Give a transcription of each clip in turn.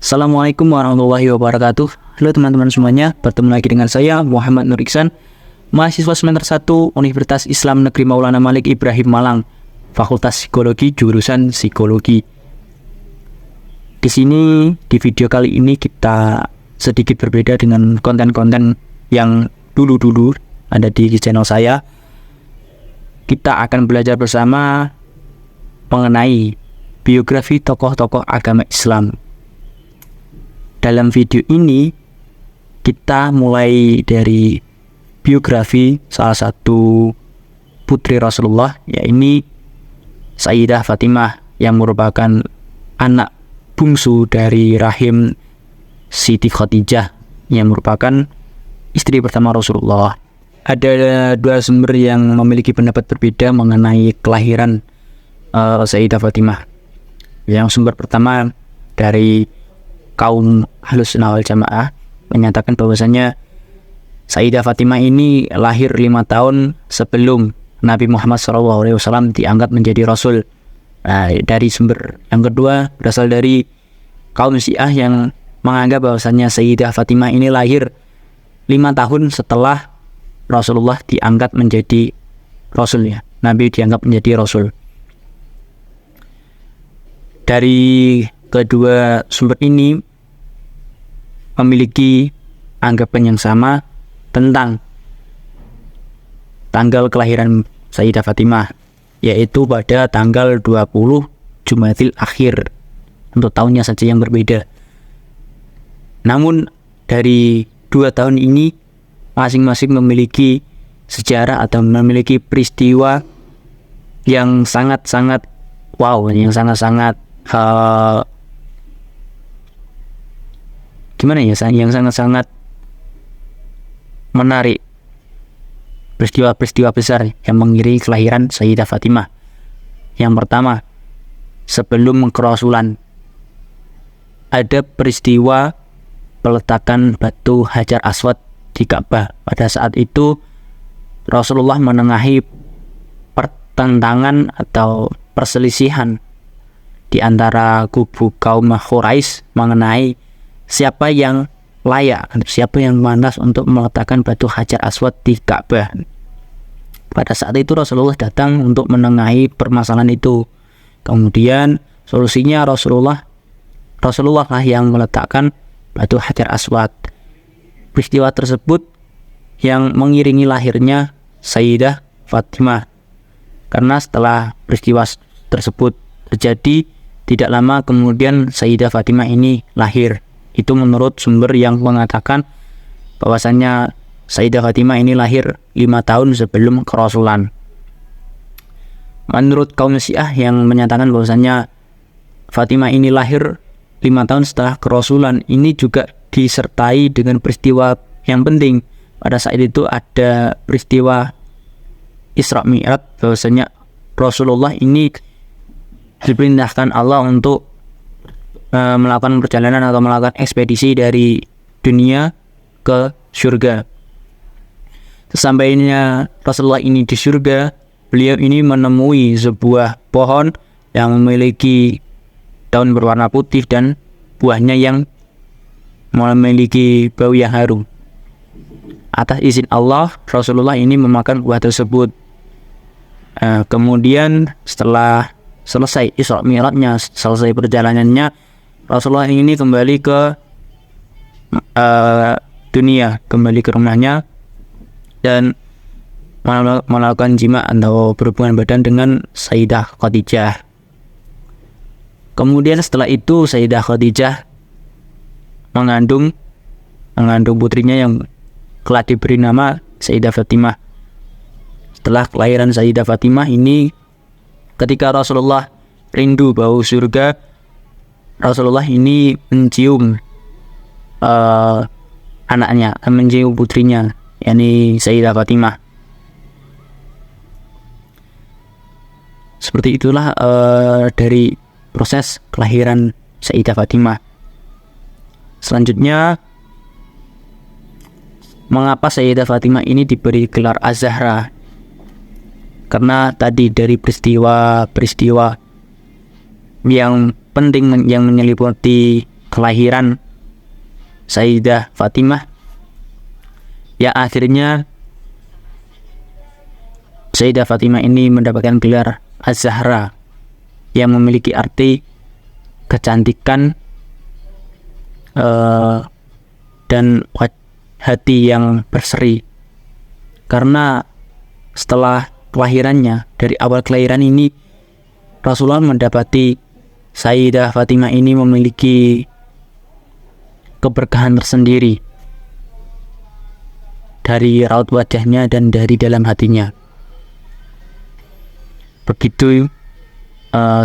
Assalamualaikum warahmatullahi wabarakatuh. Halo teman-teman semuanya, bertemu lagi dengan saya Muhammad Nur Iksan, mahasiswa semester 1 Universitas Islam Negeri Maulana Malik Ibrahim Malang, Fakultas Psikologi jurusan Psikologi. Di sini di video kali ini kita sedikit berbeda dengan konten-konten yang dulu ada di channel saya. Kita akan belajar bersama mengenai biografi tokoh-tokoh agama Islam. Dalam video ini kita mulai dari biografi salah satu putri Rasulullah, yaitu Sayyidah Fatimah, yang merupakan anak bungsu dari rahim Siti Khadijah, yang merupakan istri pertama Rasulullah. Ada dua sumber yang memiliki pendapat berbeda mengenai kelahiran Sayyidah Fatimah. Yang sumber pertama dari kaum Ahlus Sunnah wal Jamaah menyatakan bahwasanya Sayyidah Fatimah ini lahir 5 tahun sebelum Nabi Muhammad SAW diangkat menjadi Rasul. Nah, dari sumber yang kedua berasal dari kaum Syiah yang menganggap bahwasanya Sayyidah Fatimah ini lahir 5 tahun setelah Rasulullah diangkat menjadi Rasul, ya. Nabi diangkat menjadi Rasul. Dari kedua sumber ini memiliki anggapan yang sama tentang tanggal kelahiran Sayyidah Fatimah, yaitu pada tanggal 20 Jumadil Akhir, untuk tahunnya saja yang berbeda. Namun dari dua tahun ini masing-masing memiliki sejarah atau memiliki peristiwa yang sangat-sangat wow, yang sangat-sangat yang sangat-sangat menarik, peristiwa-peristiwa besar yang mengiringi kelahiran Sayyidah Fatimah. Yang pertama, sebelum kerasulan ada peristiwa peletakan batu Hajar Aswad di Ka'bah. Pada saat itu Rasulullah menengahi pertentangan atau perselisihan di antara kubu kaum Quraisy mengenai siapa yang layak, siapa yang pantas untuk meletakkan batu Hajar Aswad di Ka'bah. Pada saat itu Rasulullah datang untuk menengahi permasalahan itu. Kemudian solusinya Rasulullah lah yang meletakkan batu Hajar Aswad. Peristiwa tersebut yang mengiringi lahirnya Sayyidah Fatimah. Karena setelah peristiwa tersebut terjadi, tidak lama kemudian Sayyidah Fatimah ini lahir. Itu menurut sumber yang mengatakan bahwasannya Sayyidah Fatimah ini lahir 5 tahun sebelum kerasulan. Menurut kaum Syiah yang menyatakan bahwasannya Fatimah ini lahir 5 tahun setelah kerasulan, ini juga disertai dengan peristiwa yang penting. Pada saat itu ada peristiwa Isra Mi'raj, bahwasanya Rasulullah ini diperintahkan Allah untuk melakukan perjalanan atau melakukan ekspedisi dari dunia ke surga. Sesampainya Rasulullah ini di surga, beliau ini menemui sebuah pohon yang memiliki daun berwarna putih dan buahnya yang memiliki bau yang harum. Atas izin Allah, Rasulullah ini memakan buah tersebut. Kemudian setelah selesai Isra Mi'rajnya, selesai perjalanannya, Rasulullah ini kembali ke dunia, kembali ke rumahnya dan melakukan jima atau berhubungan badan dengan Sayyidah Khadijah. Kemudian setelah itu Sayyidah Khadijah mengandung putrinya yang kelak diberi nama Sayyidah Fatimah. Setelah kelahiran Sayyidah Fatimah ini, ketika Rasulullah rindu bau surga, Rasulullah ini mencium anaknya, mencium putrinya, yakni Sayyidah Fatimah. Seperti itulah dari proses kelahiran Sayyidah Fatimah. Selanjutnya, mengapa Sayyidah Fatimah ini diberi gelar Az-Zahra? Karena tadi dari peristiwa yang penting yang menyelimuti kelahiran Sayyidah Fatimah, ya akhirnya Sayyidah Fatimah ini mendapatkan gelar Az-Zahra yang memiliki arti kecantikan dan hati yang berseri. Karena setelah kelahirannya, dari awal kelahiran ini Rasulullah mendapati Sayyidah Fatimah ini memiliki keberkahan tersendiri dari raut wajahnya dan dari dalam hatinya. Begitu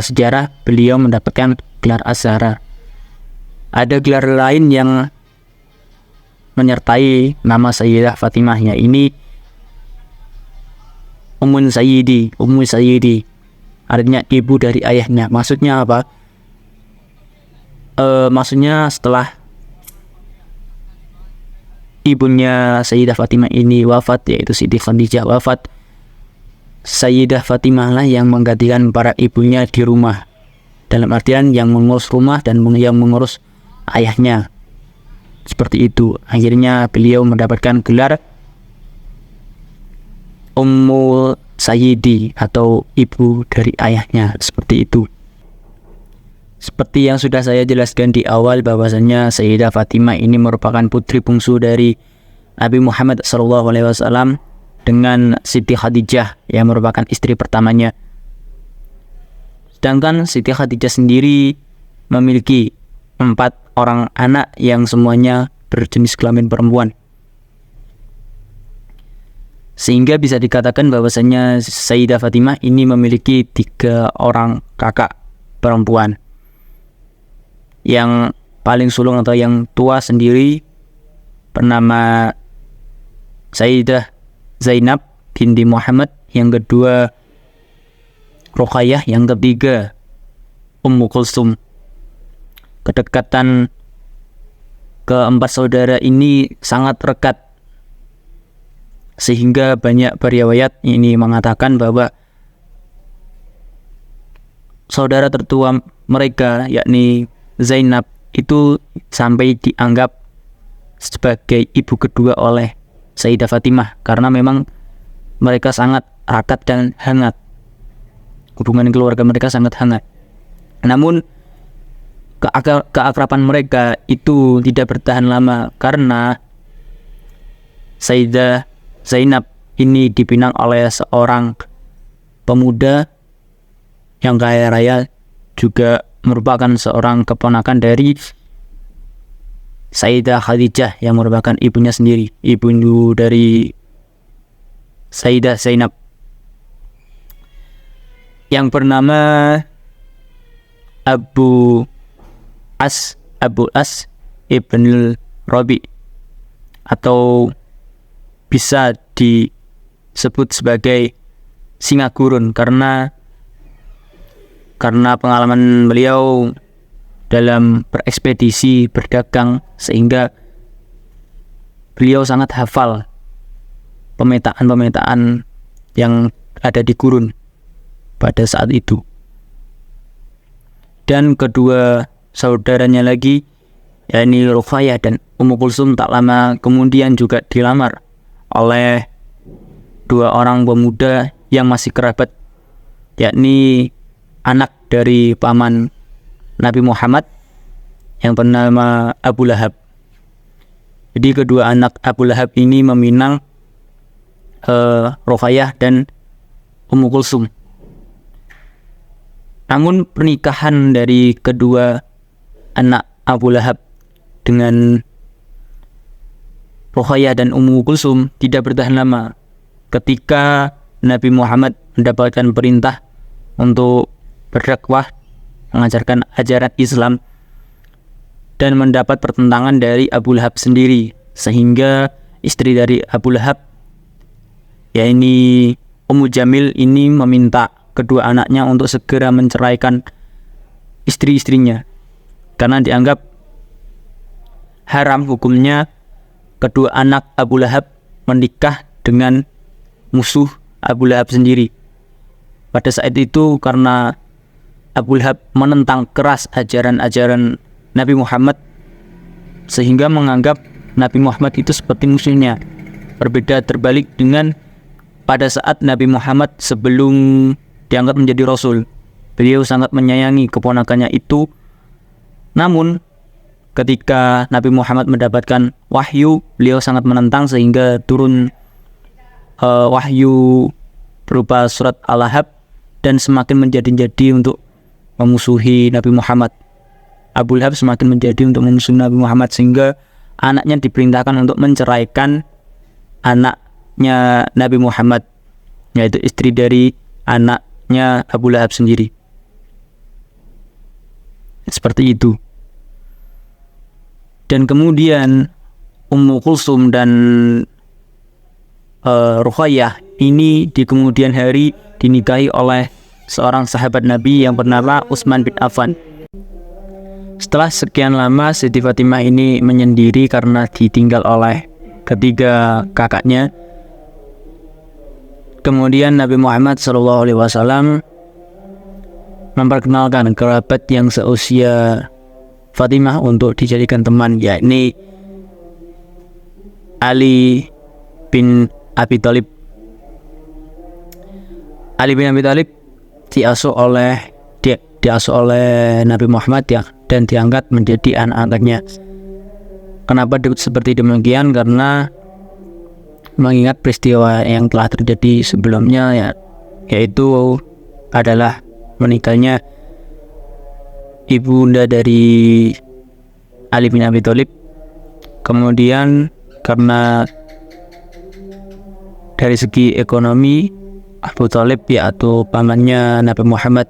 sejarah beliau mendapatkan gelar Az-Zahra. Ada gelar lain yang menyertai nama Sayyidah Fatimah, ini Ummu Sayyidi, artinya ibu dari ayahnya. Maksudnya apa? Maksudnya setelah ibunya Sayyidah Fatimah ini wafat, yaitu Siti Khadijah wafat, Sayyidah Fatimah lah yang menggantikan para ibunya di rumah, dalam artian yang mengurus rumah dan yang mengurus ayahnya. Seperti itu. Akhirnya beliau mendapatkan gelar Ummu Sayyidi atau ibu dari ayahnya. Seperti itu. Seperti yang sudah saya jelaskan di awal, bahwasanya Sayyidah Fatimah ini merupakan putri bungsu dari Nabi Muhammad SAW dengan Siti Khadijah yang merupakan istri pertamanya. Sedangkan Siti Khadijah sendiri memiliki 4 orang anak yang semuanya berjenis kelamin perempuan. Sehingga bisa dikatakan bahwasanya Sayyidah Fatimah ini memiliki 3 orang kakak perempuan. Yang paling sulung atau yang tua sendiri bernama Sayyidah Zainab binti Muhammad, yang kedua Ruqayyah, yang ketiga Ummu Kulsum. Kedekatan keempat saudara ini sangat rekat, sehingga banyak riwayat ini mengatakan bahwa saudara tertua mereka, yakni Zainab, itu sampai dianggap sebagai ibu kedua oleh Sayyidah Fatimah, karena memang mereka sangat rakat dan hangat. Hubungan keluarga mereka sangat hangat. Namun keakraban mereka itu tidak bertahan lama, karena Sayyidah Zainab ini dipinang oleh seorang pemuda yang kaya raya, juga merupakan seorang keponakan dari Sayyidah Khadijah yang merupakan ibunya sendiri, ibu dari Sayyidah Zainab, yang bernama Abul As Ibnul Rabi, atau bisa disebut sebagai singa gurun karena pengalaman beliau dalam berekspedisi, berdagang, sehingga beliau sangat hafal pemetaan yang ada di gurun pada saat itu. Dan kedua saudaranya lagi, yakni Ruqayyah dan Ummu Kulsum, tak lama kemudian juga dilamar oleh 2 orang pemuda yang masih kerabat, yakni anak dari paman Nabi Muhammad yang bernama Abu Lahab. Jadi kedua anak Abu Lahab ini meminang Ruqayyah dan Ummu Kulsum. Namun pernikahan dari kedua anak Abu Lahab dengan Ruqayyah dan Ummu Kulsum tidak bertahan lama. Ketika Nabi Muhammad mendapatkan perintah untuk berdakwah, mengajarkan ajaran Islam, dan mendapat pertentangan dari Abu Lahab sendiri, sehingga istri dari Abu Lahab, yakni Ummu Jamil, ini meminta kedua anaknya untuk segera menceraikan istri-istrinya, karena dianggap haram hukumnya kedua anak Abu Lahab menikah dengan musuh Abu Lahab sendiri. Pada saat itu karena Abu Lahab menentang keras ajaran-ajaran Nabi Muhammad, sehingga menganggap Nabi Muhammad itu seperti musuhnya. Berbeda terbalik dengan pada saat Nabi Muhammad sebelum diangkat menjadi Rasul. Beliau sangat menyayangi keponakannya itu. Namun ketika Nabi Muhammad mendapatkan wahyu, beliau sangat menentang sehingga turun wahyu berupa surat Al-Ahzab dan semakin menjadi-jadi untuk memusuhi Nabi Muhammad. Abu Lahab semakin menjadi untuk memusuhi Nabi Muhammad sehingga anaknya diperintahkan untuk menceraikan anaknya Nabi Muhammad, yaitu istri dari anaknya Abu Lahab sendiri. Seperti itu. Dan kemudian Ummu Kulsum dan Ruqayyah ini di kemudian hari dinikahi oleh seorang sahabat Nabi yang bernama Utsman bin Affan. Setelah sekian lama Siti Fatimah ini menyendiri karena ditinggal oleh ketiga kakaknya. Kemudian Nabi Muhammad SAW memperkenalkan kerabat yang seusia Fatimah untuk dijadikan teman, yakni Ali bin Abi Thalib. Ali bin Abi Thalib diasuh oleh Nabi Muhammad ya, dan diangkat menjadi anak angkatnya. Kenapa seperti demikian? Karena mengingat peristiwa yang telah terjadi sebelumnya ya, yaitu adalah menikahnya ibunda dari Ali bin Abi Thalib. Kemudian karena dari segi ekonomi Abu Thalib yaitu pamannya Nabi Muhammad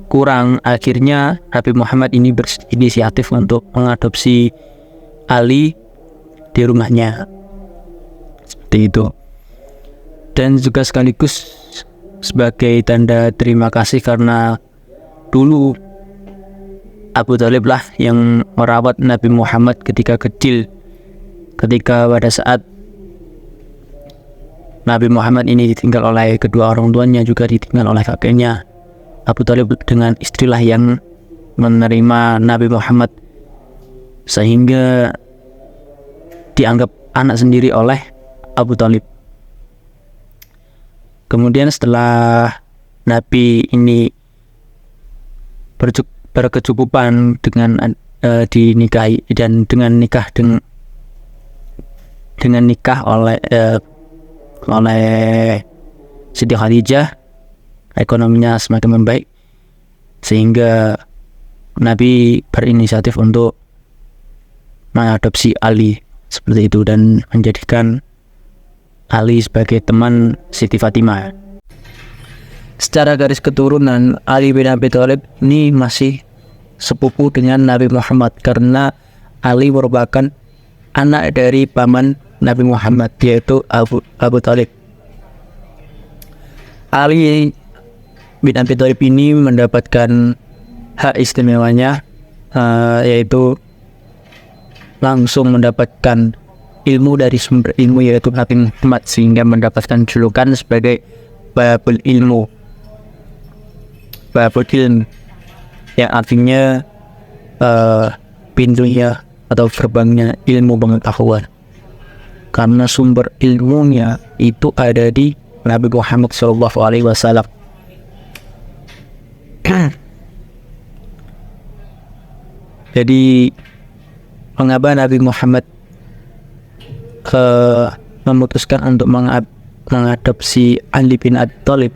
kurang, akhirnya Nabi Muhammad ini berinisiatif untuk mengadopsi Ali di rumahnya. Seperti itu. Dan juga sekaligus sebagai tanda terima kasih karena dulu Abu Thalib lah yang merawat Nabi Muhammad ketika kecil. Ketika pada saat Nabi Muhammad ini ditinggal oleh kedua orang tuanya, juga ditinggal oleh kakeknya, Abu Thalib dengan istrilah yang menerima Nabi Muhammad sehingga dianggap anak sendiri oleh Abu Thalib. Kemudian setelah Nabi ini berkecukupan dengan dinikahi dan dengan nikah oleh Siti Khadijah, ekonominya semakin membaik sehingga Nabi berinisiatif untuk mengadopsi Ali seperti itu dan menjadikan Ali sebagai teman Siti Fatimah. Secara garis keturunan, Ali bin Abi Thalib ini masih sepupu dengan Nabi Muhammad karena Ali merupakan anak dari paman Nabi Muhammad, yaitu Abu Thalib. Ali bin Abi Thalib ini mendapatkan hak istimewanya, yaitu langsung mendapatkan ilmu dari sumber ilmu, yaitu Nabi Muhammad, sehingga mendapatkan julukan sebagai Babul Ilmu, Babul Ilm, yang artinya pintunya atau gerbangnya ilmu pengetahuan, karena sumber ilmunya itu ada di Nabi Muhammad SAW. Jadi mengapa Nabi Muhammad memutuskan untuk mengadopsi Ali bin Abi Thalib?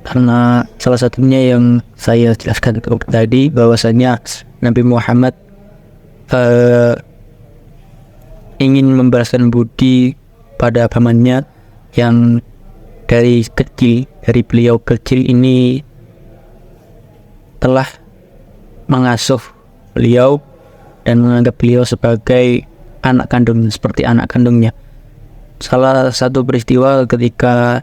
Karena salah satunya yang saya jelaskan tadi, bahwasanya Nabi Muhammad ingin membalaskan budi pada pamannya yang dari beliau kecil ini telah mengasuh beliau dan menganggap beliau sebagai anak kandung, seperti anak kandungnya. Salah satu peristiwa ketika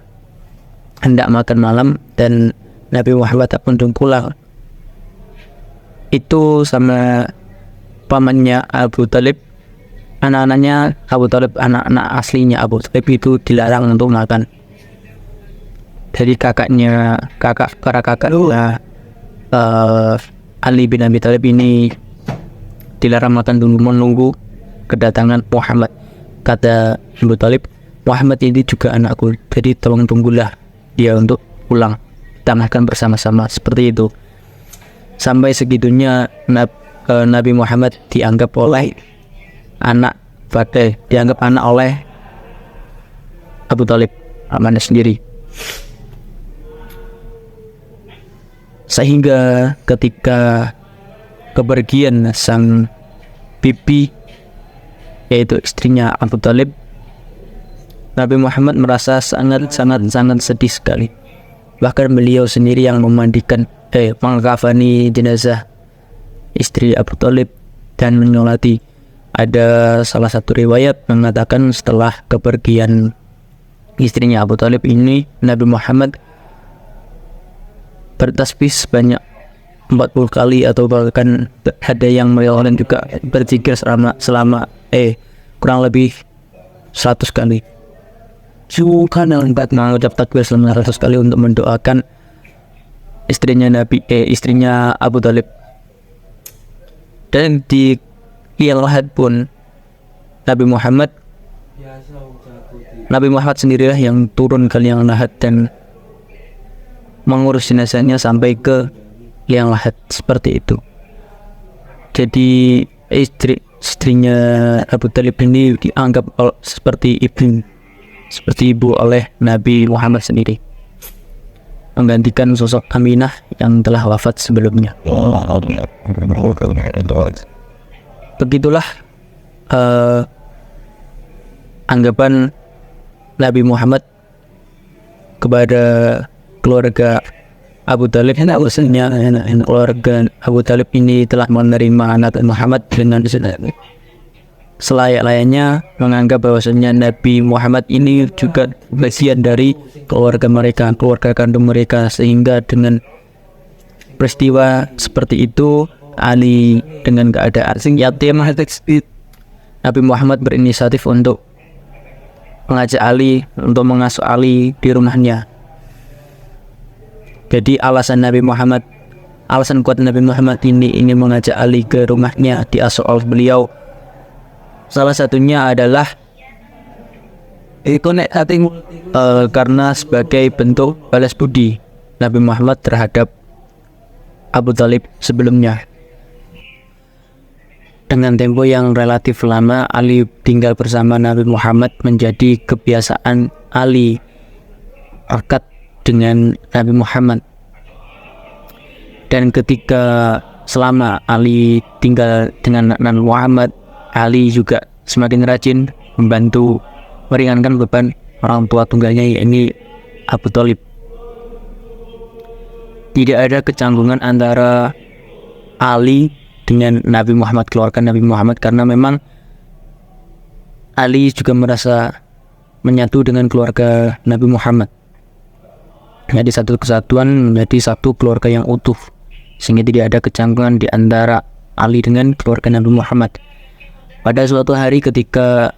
hendak makan malam dan Nabi Muhammad pun pulang, itu sama pamannya Abu Thalib, anak-anaknya Abu Thalib, anak-anak aslinya Abu Thalib itu dilarang untuk makan. Jadi kakak Ali bin Abi Thalib ini dilarang makan dulu menunggu kedatangan Muhammad. Kata Abu Thalib, Muhammad ini juga anakku, jadi tolong tunggulah dia untuk pulang, kita makan bersama-sama. Seperti itu. Sampai segitunya Nabi Muhammad dianggap anak oleh Abu Thalib pamannya sendiri. Sehingga ketika kepergian sang bibi, yaitu istrinya Abu Thalib, Nabi Muhammad merasa sangat sedih sekali. Bahkan beliau sendiri yang mengkafani jenazah istri Abu Thalib dan menyolati. Ada salah satu riwayat mengatakan setelah kepergian istrinya Abu Thalib ini, Nabi Muhammad bertasbih sebanyak 40 kali, atau bahkan ada yang meriwayatkan juga berzikir selama kurang lebih 100 kali. Mengucap takbir selama 100 kali untuk mendoakan istrinya Abu Thalib. Dan di Liang Lahat pun Nabi Muhammad sendirilah yang turun ke Liang Lahat dan mengurus jenazahnya sampai ke Liang Lahat, seperti itu. Jadi istrinya Abu Thalib ini dianggap seperti ibu oleh Nabi Muhammad sendiri, menggantikan sosok Aminah yang telah wafat sebelumnya. Begitulah anggapan Nabi Muhammad kepada keluarga Abu Thalib. Keluarga Abu Thalib ini telah menerima anak Muhammad dengan selayak-layaknya, menganggap bahwasanya Nabi Muhammad ini juga bagian dari keluarga mereka, keluarga kandung mereka. Sehingga dengan peristiwa seperti itu, Ali dengan keadaan yatim, Nabi Muhammad berinisiatif untuk mengajak Ali, untuk mengasuh Ali di rumahnya. Jadi alasan kuat Nabi Muhammad ini ingin mengajak Ali ke rumahnya, diasuh oleh beliau, salah satunya adalah karena sebagai bentuk balas budi Nabi Muhammad terhadap Abu Thalib sebelumnya. Dengan tempo yang relatif lama Ali tinggal bersama Nabi Muhammad, menjadi kebiasaan Ali dekat dengan Nabi Muhammad. Dan ketika selama Ali tinggal dengan Nabi Muhammad, Ali juga semakin rajin membantu meringankan beban orang tua tunggalnya, yakni Abu Thalib. Tidak ada kecanggungan antara Ali dengan Nabi Muhammad, keluarga Nabi Muhammad, karena memang Ali juga merasa menyatu dengan keluarga Nabi Muhammad. Jadi satu kesatuan, menjadi satu keluarga yang utuh, sehingga tidak ada kecanggungan di antara Ali dengan keluarga Nabi Muhammad. Pada suatu hari ketika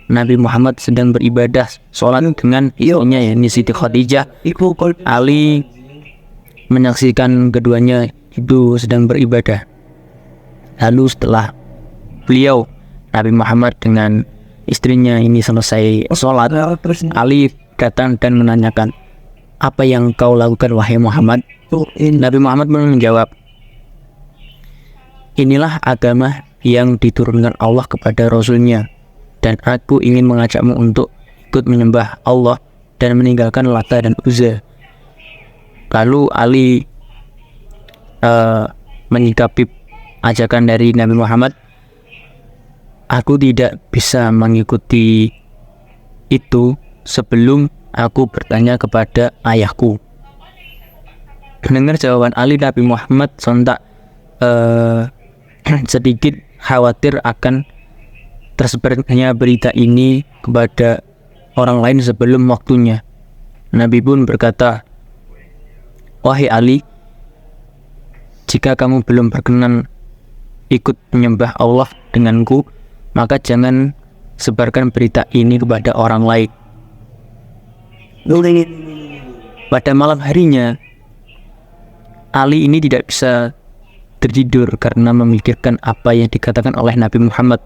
Nabi Muhammad sedang beribadah sholat dengan istrinya, yakni Siti Khadijah, Ali menyaksikan keduanya itu sedang beribadah. Lalu setelah beliau, Nabi Muhammad dengan istrinya ini selesai sholat, Ali datang dan menanyakan, "Apa yang kau lakukan wahai Muhammad?" Nabi Muhammad menjawab, "Inilah agama yang diturunkan Allah kepada Rasulnya, dan aku ingin mengajakmu untuk ikut menyembah Allah dan meninggalkan Lata dan Uzza." Lalu Ali menyikapi ajakan dari Nabi Muhammad, "Aku tidak bisa mengikuti itu sebelum aku bertanya kepada ayahku." Mendengar jawaban Ali, Nabi Muhammad sontak sedikit khawatir akan tersebarnya berita ini kepada orang lain sebelum waktunya. Nabi pun berkata, "Wahai Ali, jika kamu belum berkenan ikut menyembah Allah denganku, maka jangan sebarkan berita ini kepada orang lain." Pada malam harinya, Ali ini tidak bisa tertidur karena memikirkan apa yang dikatakan oleh Nabi Muhammad,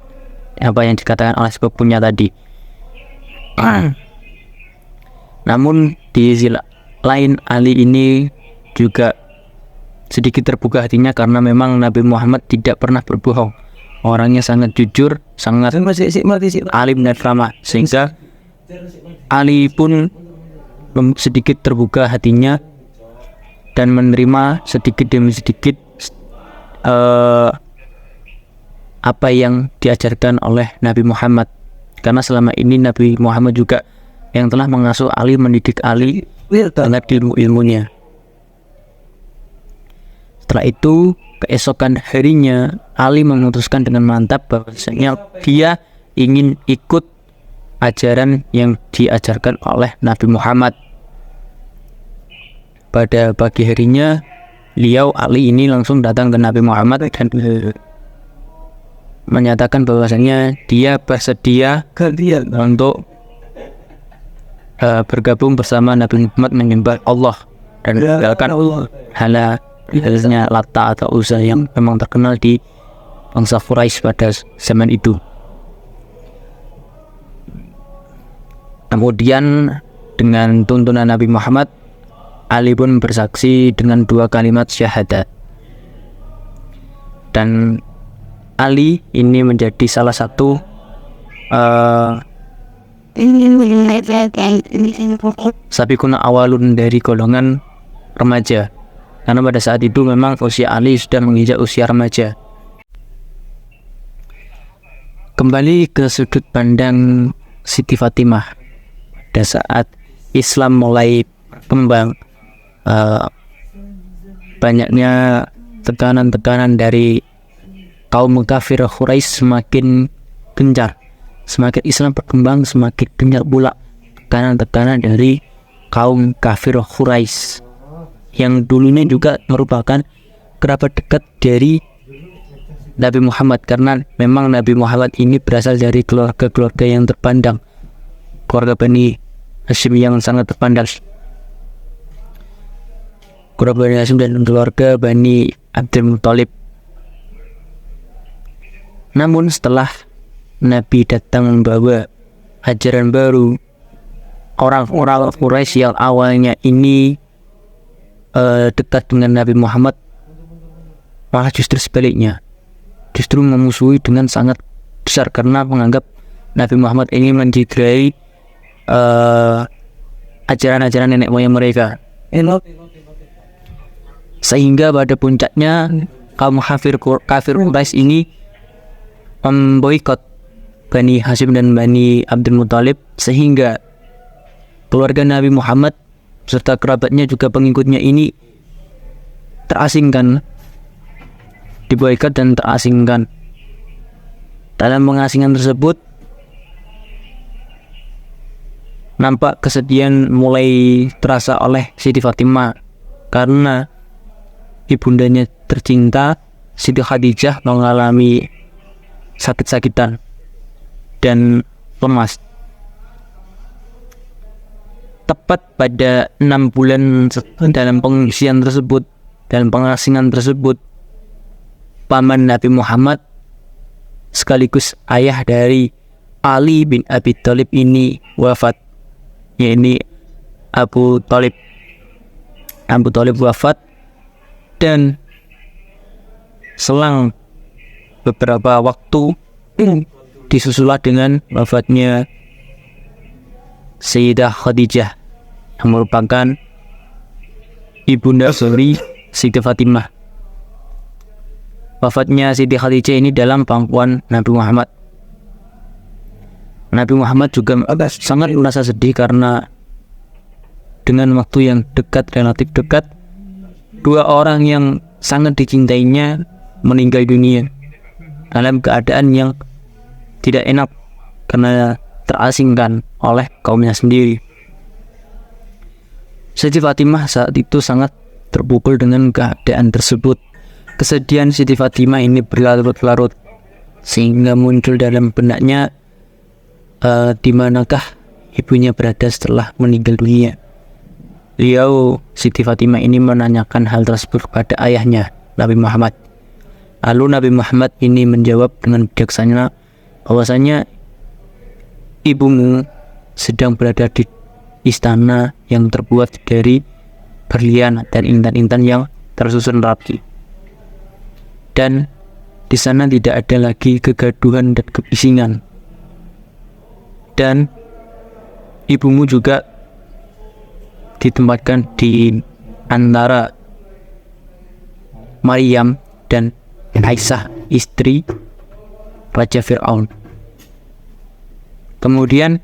apa yang dikatakan oleh sepupunya tadi. Namun di sisi lain Ali ini juga sedikit terbuka hatinya karena memang Nabi Muhammad tidak pernah berbohong. Orangnya sangat jujur, sangat alim dan ramah, sehingga Ali pun sedikit terbuka hatinya dan menerima sedikit demi sedikit apa yang diajarkan oleh Nabi Muhammad. Karena selama ini Nabi Muhammad juga yang telah mengasuh Ali, mendidik Ali dengan ilmu-ilmunya. Setelah itu, keesokan harinya Ali memutuskan dengan mantap bahwasanya dia ingin ikut ajaran yang diajarkan oleh Nabi Muhammad. Pada pagi harinya, Ali ini langsung datang ke Nabi Muhammad dan menyatakan bahwasanya dia bersedia untuk bergabung bersama Nabi Muhammad menyembah Allah dan meninggalkan halnya Lata atau Uzza yang memang terkenal di bangsa Quraisy pada zaman itu. Kemudian dengan tuntunan Nabi Muhammad, Ali pun bersaksi dengan 2 kalimat syahadat. Dan Ali ini menjadi salah satu sabiquna awalun dari golongan remaja, karena pada saat itu memang usia Ali sudah menginjak usia remaja. Kembali ke sudut pandang Siti Fatimah, pada saat Islam mulai berkembang, banyaknya tekanan-tekanan dari kaum kafir Quraisy semakin gencar. Semakin Islam berkembang, semakin gencar pula tekanan-tekanan dari kaum kafir Quraisy yang dulunya juga merupakan kerabat dekat dari Nabi Muhammad, karena memang Nabi Muhammad ini berasal dari keluarga-keluarga yang terpandang, keluarga Bani Hashim yang sangat terpandang, keluarga Bani Hashim dan keluarga Bani Abdul Muthalib. Namun setelah Nabi datang membawa ajaran baru, orang-orang Quraisy yang awalnya ini dekat dengan Nabi Muhammad malah justru sebaliknya, justru memusuhi dengan sangat besar karena menganggap Nabi Muhammad ini menjidrai ajaran-ajaran nenek moyang mereka. Sehingga pada puncaknya kaum kafir Quraisy ini memboikot Bani Hashim dan Bani Abdul Muthalib, sehingga keluarga Nabi Muhammad serta kerabatnya juga pengikutnya ini terasingkan, diboikot dan terasingkan. Dalam pengasingan tersebut nampak kesedihan mulai terasa oleh Siti Fatimah karena ibundanya tercinta Siti Khadijah mengalami sakit-sakitan dan lemas. Tepat pada 6 bulan dalam pengungsian tersebut, dalam pengasingan tersebut, paman Nabi Muhammad sekaligus ayah dari Ali bin Abi Thalib ini wafat, yaitu Abu Thalib wafat, dan selang beberapa waktu disusulah dengan wafatnya Sayyidah Khadijah yang merupakan ibunda dari Siti Fatimah. Wafatnya Siti Khadijah ini dalam pangkuan Nabi Muhammad. Nabi Muhammad juga sangat merasa sedih karena dengan waktu yang dekat, relatif dekat, 2 orang yang sangat dicintainya meninggal dunia dalam keadaan yang tidak enak karena terasingkan oleh kaumnya sendiri. Siti Fatimah saat itu sangat terpukul dengan keadaan tersebut. Kesedihan Siti Fatimah ini berlarut-larut sehingga muncul dalam benaknya di manakah ibunya berada setelah meninggal dunia. Siti Fatimah ini menanyakan hal tersebut kepada ayahnya Nabi Muhammad. Lalu Nabi Muhammad ini menjawab dengan bijaksana bahwasanya ibumu sedang berada di istana yang terbuat dari berlian dan intan-intan yang tersusun rapi. Dan di sana tidak ada lagi kegaduhan dan kebisingan. Dan ibumu juga ditempatkan di antara Maryam dan Aisyah, istri Raja Fir'aun. Kemudian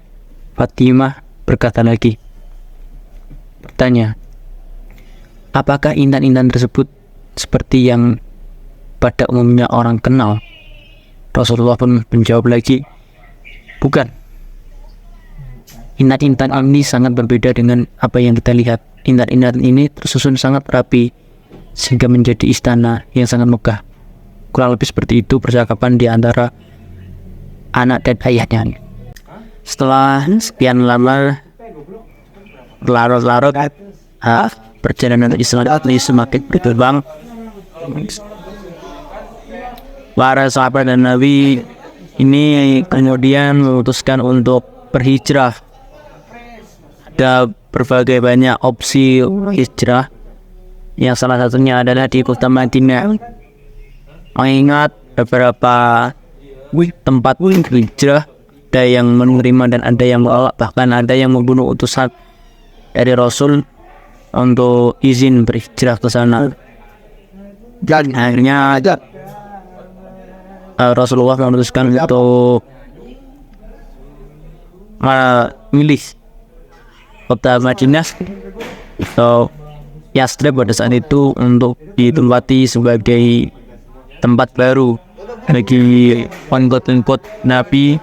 Fatimah berkata lagi, bertanya, apakah intan-intan tersebut seperti yang pada umumnya orang kenal? Rasulullah pun menjawab lagi, bukan. Intan-intan ini sangat berbeda dengan apa yang kita lihat. Intan-intan ini tersusun sangat rapi sehingga menjadi istana yang sangat megah. Kurang lebih seperti itu percakapan di antara anak dan ayahnya. Setelah sekian lama berlarut-larut, perjalanan Islam ini semakin berkembang. Para sahabat dan Nabi ini kemudian memutuskan untuk berhijrah. Ada berbagai banyak opsi hijrah, yang salah satunya adalah di kota Madinah. Mengingat beberapa tempat hijrah, ada yang menerima dan ada yang menolak, bahkan ada yang membunuh utusan dari Rasul untuk izin berhijrah ke sana. Dan akhirnya Rasulullah memutuskan untuk milih kota Madinah atau Yathrib pada saat itu untuk ditempati sebagai tempat baru bagi pengikut Nabi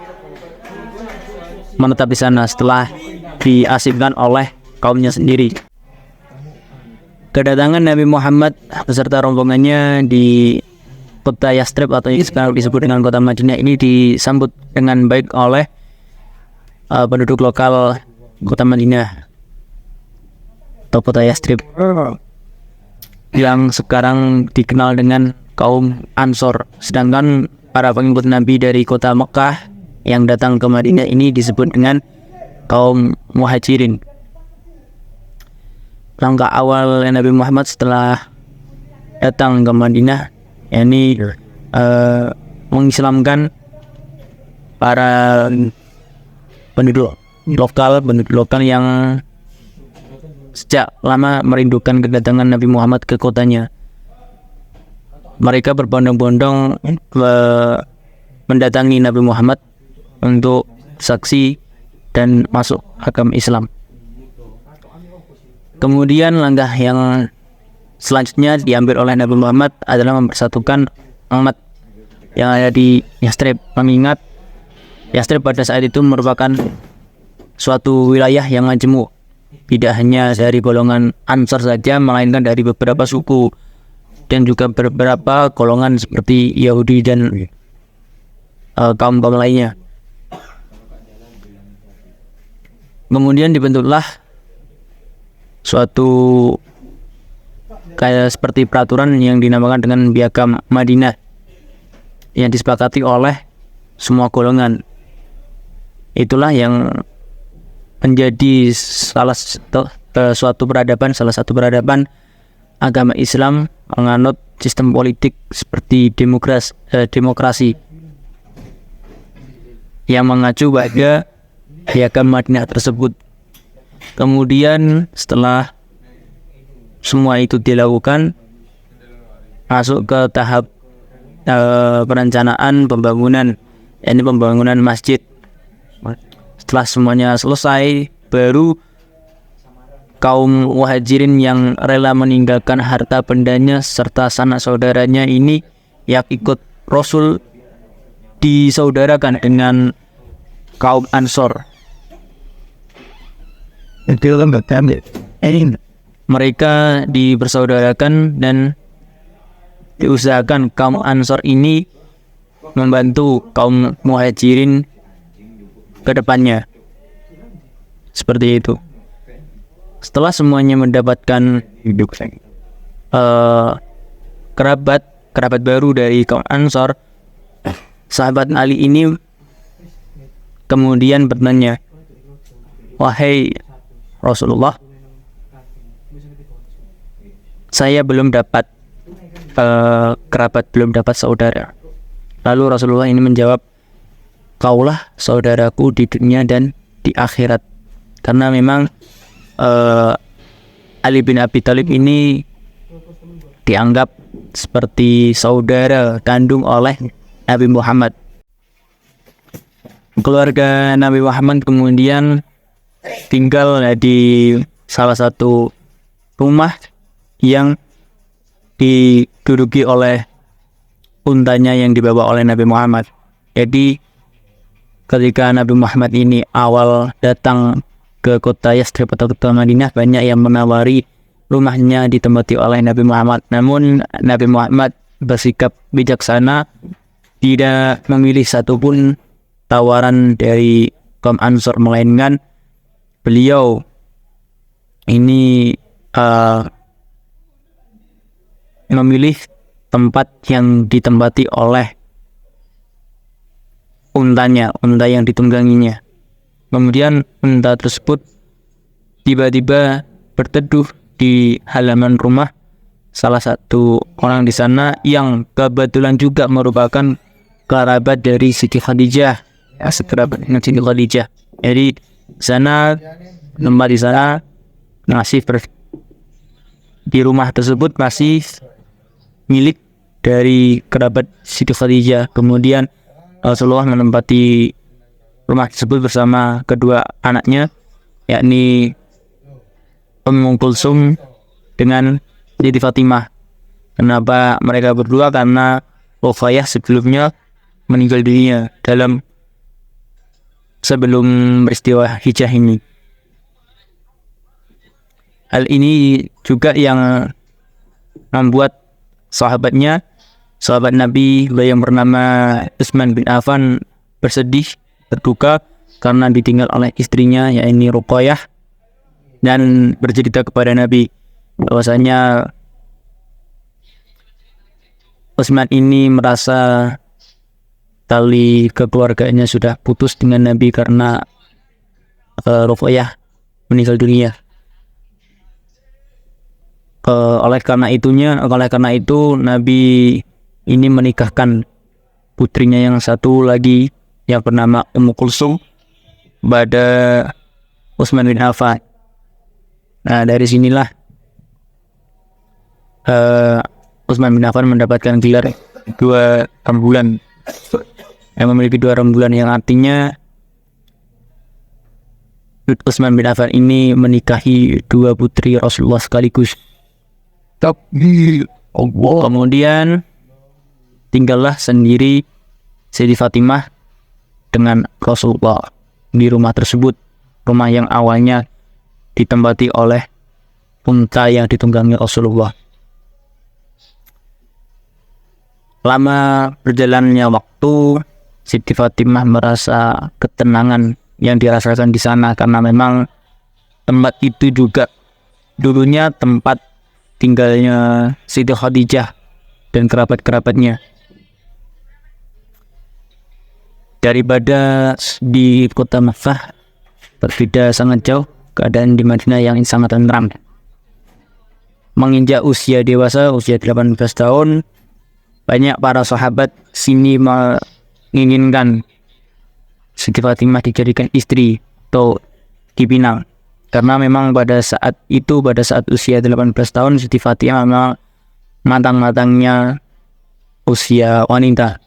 menetap di sana setelah diasingkan oleh kaumnya sendiri. Kedatangan Nabi Muhammad beserta rombongannya di kota Yathrib atau yang sekarang disebut dengan kota Madinah ini disambut dengan baik oleh penduduk lokal kota Madinah atau kota Yathrib yang sekarang dikenal dengan kaum Ansor. Sedangkan para pengikut Nabi dari kota Mekah yang datang ke Madinah ini disebut dengan kaum Muhajirin. Langkah awal Nabi Muhammad setelah datang ke Madinah yakni mengislamkan para penduduk lokal yang sejak lama merindukan kedatangan Nabi Muhammad ke kotanya. Mereka berbondong-bondong mendatangi Nabi Muhammad untuk saksi dan masuk agama Islam. Kemudian langkah yang selanjutnya diambil oleh Nabi Muhammad adalah mempersatukan umat yang ada di Yathrib. Mengingat Yathrib pada saat itu merupakan suatu wilayah yang majemuk, tidak hanya dari golongan Ansar saja, melainkan dari beberapa suku dan juga beberapa golongan seperti Yahudi dan kaum-kaum lainnya. Kemudian dibentuklah suatu kayak seperti peraturan yang dinamakan dengan Piagam Madinah yang disepakati oleh semua golongan. Itulah yang menjadi salah satu peradaban agama Islam menganut sistem politik seperti demokrasi yang mengacu pada Piagam Madinah tersebut. Kemudian setelah semua itu dilakukan, masuk ke tahap perencanaan pembangunan, yakni pembangunan masjid. Setelah semuanya selesai, baru kaum Muhajirin yang rela meninggalkan harta bendanya serta sanak saudaranya ini yang ikut Rasul disaudarakan dengan kaum Ansor. Mereka dipersaudarakan dan diusahakan kaum Ansor ini membantu kaum Muhajirin ke depannya. Seperti itu. Setelah semuanya mendapatkan kerabat kerabat baru dari kaum Ansor, sahabat Ali ini kemudian bertanya, "Wahai Rasulullah, saya belum dapat kerabat, belum dapat saudara." Lalu Rasulullah ini menjawab, "Kaulah saudaraku di dunia dan di akhirat." Karena memang Ali bin Abi Thalib ini dianggap seperti saudara kandung oleh Nabi Muhammad. Keluarga Nabi Muhammad kemudian tinggal di salah satu rumah yang diduduki oleh untanya yang dibawa oleh Nabi Muhammad. Jadi ketika Nabi Muhammad ini awal datang ke kota Yastrib atau kota Madinah, banyak yang menawari rumahnya ditempati oleh Nabi Muhammad. Namun Nabi Muhammad bersikap bijaksana, tidak memilih satupun tawaran dari kaum Ansor, melainkan beliau ini memilih tempat yang ditempati oleh untanya, unta yang ditungganginya. Kemudian unta tersebut tiba-tiba berteduh di halaman rumah salah satu orang di sana yang kebetulan juga merupakan kerabat dari Siti Khadijah, ya, sekerabat dengan Siti Khadijah. Jadi tempat di sana di rumah tersebut masih milik dari kerabat Siti Khadijah. Kemudian Rasulullah menempati rumah tersebut bersama kedua anaknya, yakni Ummu Kulsum dengan Siti Fatimah. Kenapa mereka berdua? Karena Ruqayyah sebelumnya meninggal dunia sebelum peristiwa hijrah ini. Hal ini juga yang membuat sahabat Nabi yang bernama Utsman bin Affan bersedih, berduka karena ditinggal oleh istrinya, yakni Ruqayyah, dan bercerita kepada Nabi bahwasanya Utsman ini merasa tali kekeluarganya sudah putus dengan Nabi karena Ruqayyah meninggal dunia. Oleh karena itu Nabi ini menikahkan putrinya yang satu lagi yang bernama Ummu Kulsum pada Utsman bin Affan. Nah, dari sinilah Utsman bin Affan mendapatkan gelar dua rembulan, yang memiliki dua rembulan, yang artinya Utsman bin Affan ini menikahi dua putri Rasulullah sekaligus. Kemudian tinggallah sendiri Siti Fatimah dengan Rasulullah di rumah tersebut, rumah yang awalnya ditempati oleh unta yang ditunggangi Rasulullah. Lama berjalannya waktu, Siti Fatimah merasa ketenangan yang dirasakan di sana, karena memang tempat itu juga dulunya tempat tinggalnya Siti Khadijah dan kerabat-kerabatnya. Daripada di kota Makkah, berbeda sangat jauh keadaan di Madinah yang sangat tenang. Menginjak usia dewasa, usia 18 tahun, banyak para sahabat sini menginginkan Siti Fatimah dijadikan istri atau dipinang. Karena memang pada saat usia 18 tahun, Siti Fatimah memang matang-matangnya usia wanita.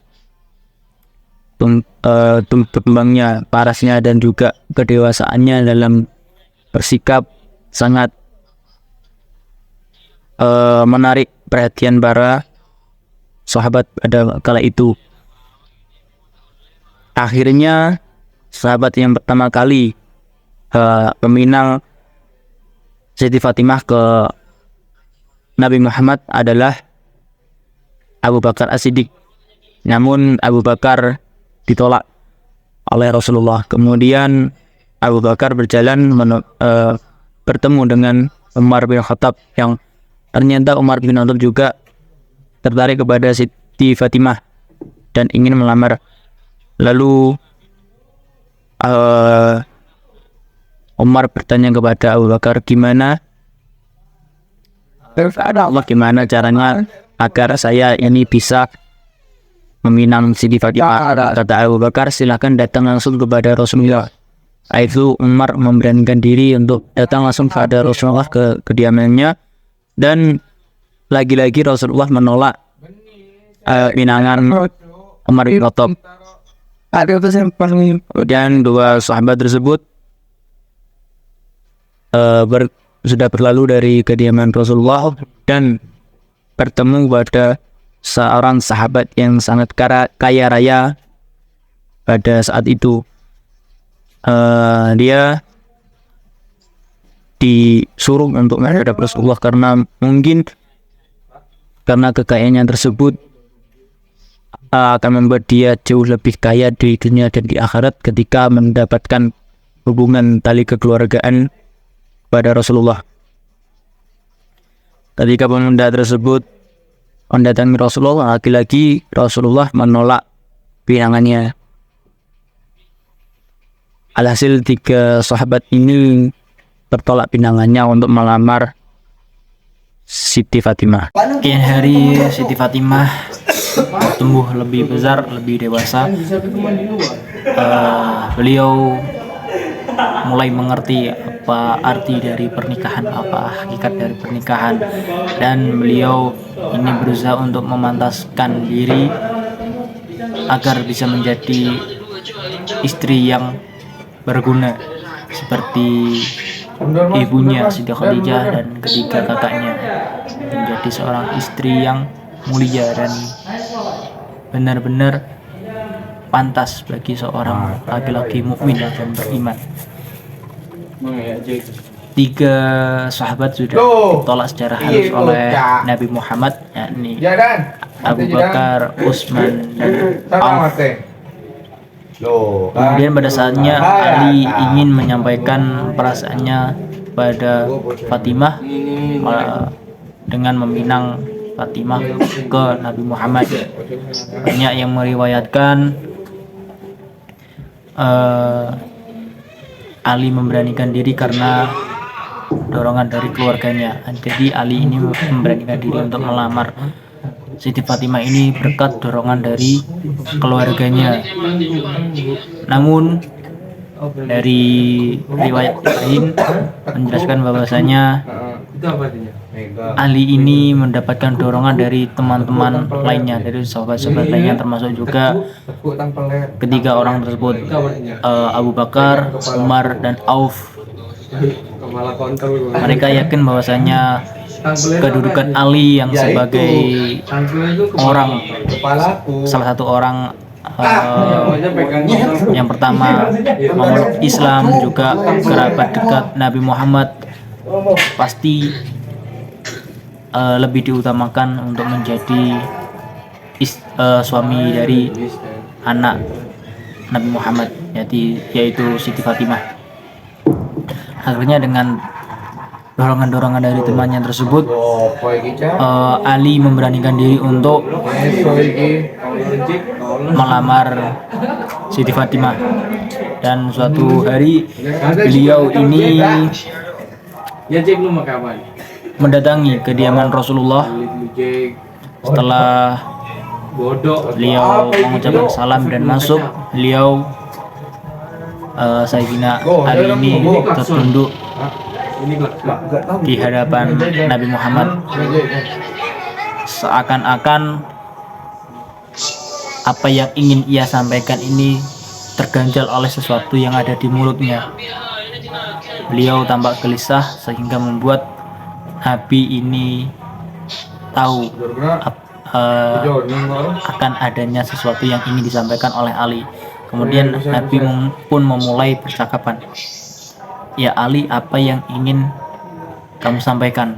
Berkembangnya, parasnya, dan juga kedewasaannya dalam bersikap sangat menarik perhatian para sahabat pada kala itu. Akhirnya sahabat yang pertama kali peminang Siti Fatimah ke Nabi Muhammad adalah Abu Bakar As-Siddiq. Namun Abu Bakar ditolak oleh Rasulullah. Kemudian Abu Bakar berjalan bertemu dengan Umar bin Khattab, yang ternyata Umar bin Khattab juga tertarik kepada Siti Fatimah dan ingin melamar. Lalu Umar bertanya kepada Abu Bakar, gimana caranya agar saya ini bisa meminang Siti Fatimah? Kata Abu Bakar, silakan datang langsung kepada Rasulullah. Itu Umar memberanikan diri untuk datang langsung kepada Rasulullah ke kediamannya, dan lagi-lagi Rasulullah menolak pinangan Umar bin Khattab. Kemudian dua sahabat tersebut sudah berlalu dari kediaman Rasulullah dan bertemu pada seorang sahabat yang sangat kaya raya pada saat itu. Dia disuruh untuk menghadap Rasulullah karena kekayaannya tersebut akan membuat dia jauh lebih kaya di dunia dan di akhirat ketika mendapatkan hubungan tali kekeluargaan pada Rasulullah. Ketika pemuda tersebut mendatangi Rasulullah, lagi-lagi Rasulullah menolak pinangannya. Alhasil tiga sahabat ini tertolak pinangannya untuk melamar Siti Fatimah. Kemudian hari Siti Fatimah tumbuh lebih besar, lebih dewasa. Beliau mulai mengerti apa arti dari pernikahan, apa hakikat dari pernikahan, dan beliau ini berusaha untuk memantaskan diri agar bisa menjadi istri yang berguna seperti ibunya Siti Khadijah dan ketiga kakaknya, menjadi seorang istri yang mulia dan benar-benar pantas bagi seorang laki-laki mukmin dan beriman. Tiga sahabat sudah ditolak secara halus oleh Nabi Muhammad, yakni Abu Bakar, Utsman, dan Auf. Kemudian pada saatnya Ali ingin menyampaikan perasaannya pada Fatimah dengan meminang Fatimah ke Nabi Muhammad. Banyak yang meriwayatkan Ali memberanikan diri karena dorongan dari keluarganya. Jadi Ali ini memberanikan diri untuk melamar Siti Fatimah ini berkat dorongan dari keluarganya. Namun dari riwayat lain menjelaskan bahwasanya Ali ini mendapatkan dorongan dari teman-teman lainnya, dari sahabat-sahabat lainnya, termasuk juga ketiga orang tersebut, Abu Bakar, Umar, dan Auf. Mereka yakin bahwasanya kedudukan Ali yang sebagai salah satu orang yang pertama memeluk Islam, juga kerabat dekat Nabi Muhammad, pasti lebih diutamakan untuk menjadi suami dari anak Nabi Muhammad, yaitu Siti Fatimah. Akhirnya dengan dorongan-dorongan dari temannya tersebut, Ali memberanikan diri untuk melamar Siti Fatimah. Dan suatu hari beliau ini mendatangi kediaman Rasulullah. Setelah beliau mengucapkan salam dan masuk, beliau Sayyidina Ali ini tertunduk di hadapan Nabi Muhammad, seakan-akan apa yang ingin ia sampaikan ini terganjal oleh sesuatu yang ada di mulutnya. Beliau tampak gelisah sehingga membuat Nabi ini tahu akan adanya sesuatu yang ingin disampaikan oleh Ali. Kemudian Nabi pun memulai percakapan. Ya Ali, apa yang ingin kamu sampaikan?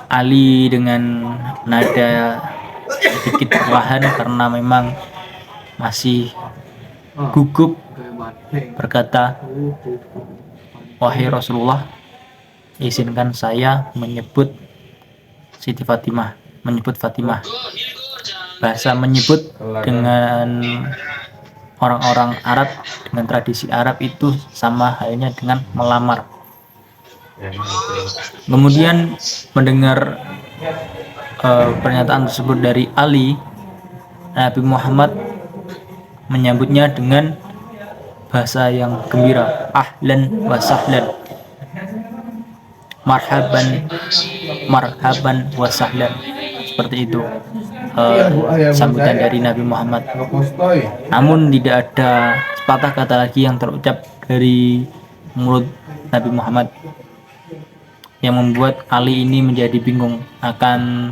Ali dengan nada sedikit perlahan karena memang masih gugup berkata, wahai Rasulullah, izinkan saya menyebut Siti Fatimah, menyebut Fatimah. Bahasa menyebut dengan orang-orang Arab, dengan tradisi Arab itu sama halnya dengan melamar. Kemudian mendengar pernyataan tersebut dari Ali, Nabi Muhammad menyambutnya dengan bahasa yang gembira, ahlan wa sahlan, marhaban wa sahlan, seperti itu sambutan dari Nabi Muhammad. Namun tidak ada sepatah kata lagi yang terucap dari mulut Nabi Muhammad, yang membuat Ali ini menjadi bingung akan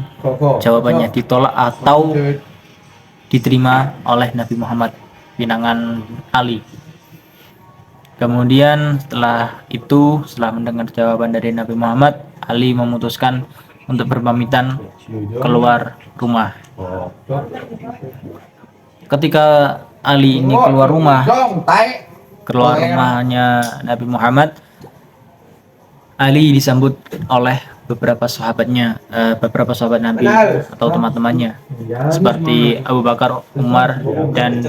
jawabannya, ditolak atau diterima oleh Nabi Muhammad, pinangan Ali. Kemudian setelah mendengar jawaban dari Nabi Muhammad, Ali memutuskan untuk berpamitan keluar rumah. Ketika Ali ini keluar rumahnya Nabi Muhammad, Ali disambut oleh beberapa sahabat Nabi atau teman-temannya, seperti Abu Bakar, Umar, dan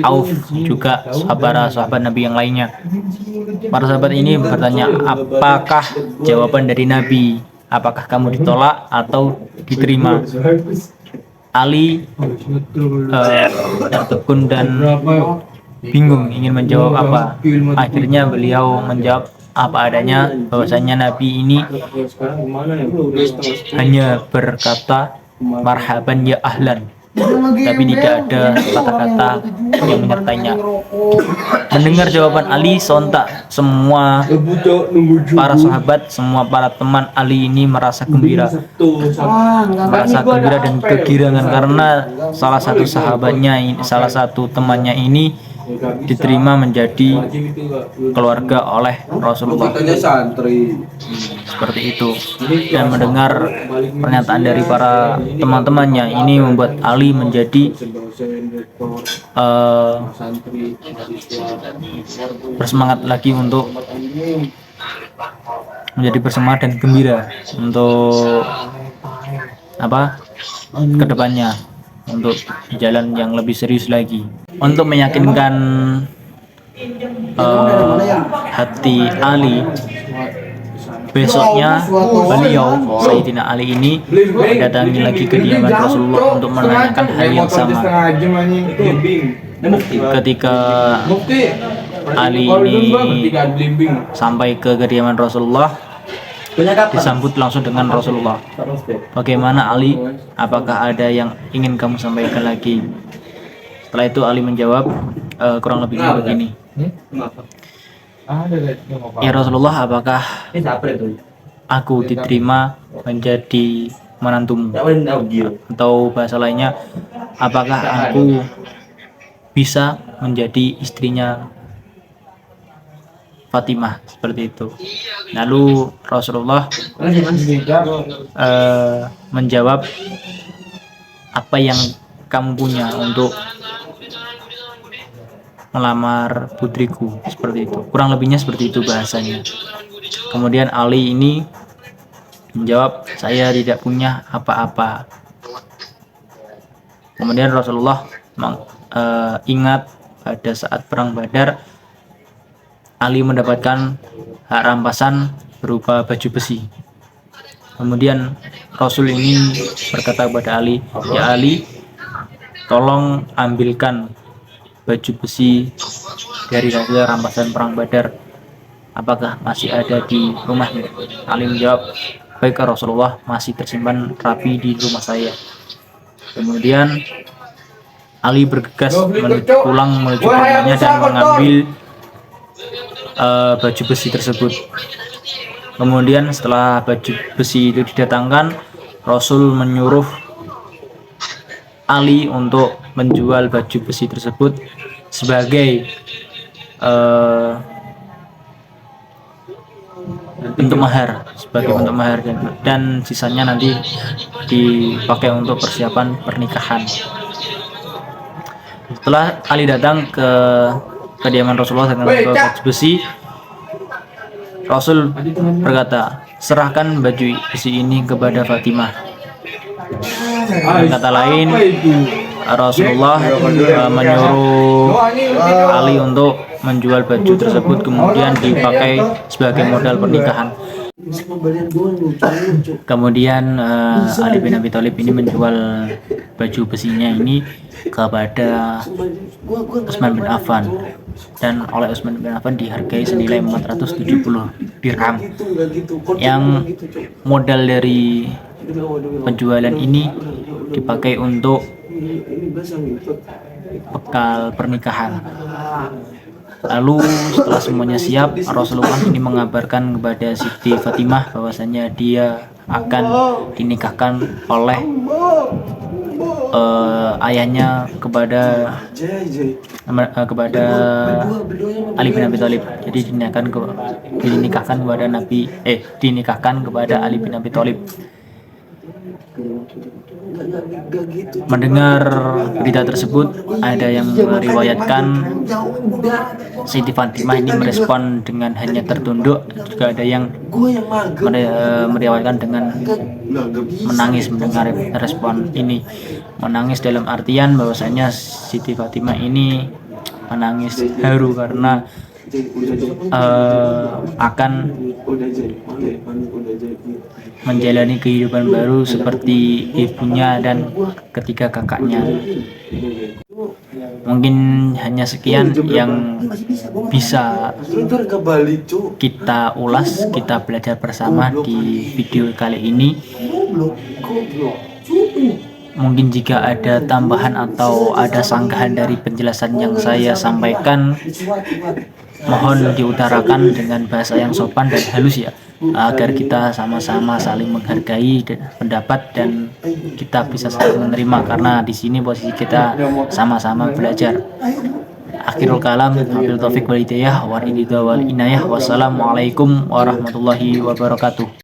Auf, juga para sahabat Nabi yang lainnya. Para sahabat ini bertanya, apakah jawaban dari Nabi? Apakah kamu ditolak atau diterima? Ali tertegun dan bingung ingin menjawab apa. Akhirnya beliau menjawab apa adanya, bahwasanya Nabi ini hanya berkata marhaban ya ahlan, tapi tidak ada kata-kata yang menyertainya. Mendengar jawaban Ali, sontak semua para sahabat, semua para teman Ali ini merasa gembira dan kegirangan karena salah satu temannya ini diterima menjadi keluarga oleh Rasulullah, seperti itu. Dan mendengar pernyataan dari para teman-temannya ini membuat Ali menjadi bersemangat lagi untuk menjadi bersemangat dan gembira untuk kedepannya, untuk jalan yang lebih serius lagi. Untuk meyakinkan hati Ali, besoknya beliau Sayyidina Ali ini mendatangi lagi kediaman Rasulullah untuk menanyakan hal yang sama. Ketika Ali ini sampai ke kediaman Rasulullah, disambut langsung dengan Rasulullah. Bagaimana Ali? Apakah ada yang ingin kamu sampaikan lagi? Setelah itu Ali menjawab kurang lebihnya begini. Ya Rasulullah, apakah aku diterima menjadi menantumu? Atau bahasa lainnya, apakah aku bisa menjadi istrinya Fatimah? Seperti itu. Lalu Rasulullah menjawab, apa yang kamu punya untuk melamar putriku? Seperti itu, kurang lebihnya seperti itu bahasanya. Kemudian Ali ini menjawab, saya tidak punya apa-apa. Kemudian Rasulullah ingat pada saat perang Badar, Ali mendapatkan hak rampasan berupa baju besi. Kemudian Rasul ini berkata kepada Ali, ya Ali, tolong ambilkan baju besi dari Rasul rampasan perang Badar, apakah masih ada di rumahnya? Ali menjawab, baik Rasulullah, masih tersimpan rapi di rumah saya. Kemudian Ali bergegas pulang menuju rumahnya dan mengambil baju besi tersebut. Kemudian setelah baju besi itu didatangkan, Rasul menyuruh Ali untuk menjual baju besi tersebut sebagai bentuk mahar, dan sisanya nanti dipakai untuk persiapan pernikahan. Setelah Ali datang ke kediaman Rasulullah dengan baju besi, Rasul berkata, serahkan baju besi ini kepada Fatimah. Dengan kata lain, Rasulullah menyuruh Ali untuk menjual baju tersebut kemudian dipakai sebagai modal pernikahan. Kemudian Ali bin Abi Thalib ini menjual baju besinya ini kepada Utsman bin Affan, dan oleh Utsman bin Affan dihargai senilai 470 dirham. Yang modal dari penjualan ini dipakai untuk bekal pernikahan. Lalu setelah semuanya siap, Rasulullah ini mengabarkan kepada Siti Fatimah bahwasanya dia akan dinikahkan oleh ayahnya kepada Ali bin Abi Thalib. Jadi dinikahkan kepada Ali bin Abi Thalib. Mendengar berita tersebut, ada yang meriwayatkan Siti Fatimah ini merespon dengan hanya tertunduk, juga ada yang meriwayatkan dengan menangis mendengar respon ini. Menangis dalam artian bahwasanya Siti Fatimah ini menangis haru karena akan menjalani kehidupan baru seperti ibunya dan ketiga kakaknya. Mungkin hanya sekian yang bisa kita ulas, kita belajar bersama di video kali ini. Mungkin jika ada tambahan atau ada sanggahan dari penjelasan yang saya sampaikan, mohon diutarakan dengan bahasa yang sopan dan halus ya, agar kita sama-sama saling menghargai pendapat dan kita bisa saling menerima, karena di sini posisi kita sama-sama belajar. Akhirul kalam, wabillahi taufiq wal hidayah wal inayah. Wassalamualaikum warahmatullahi wabarakatuh.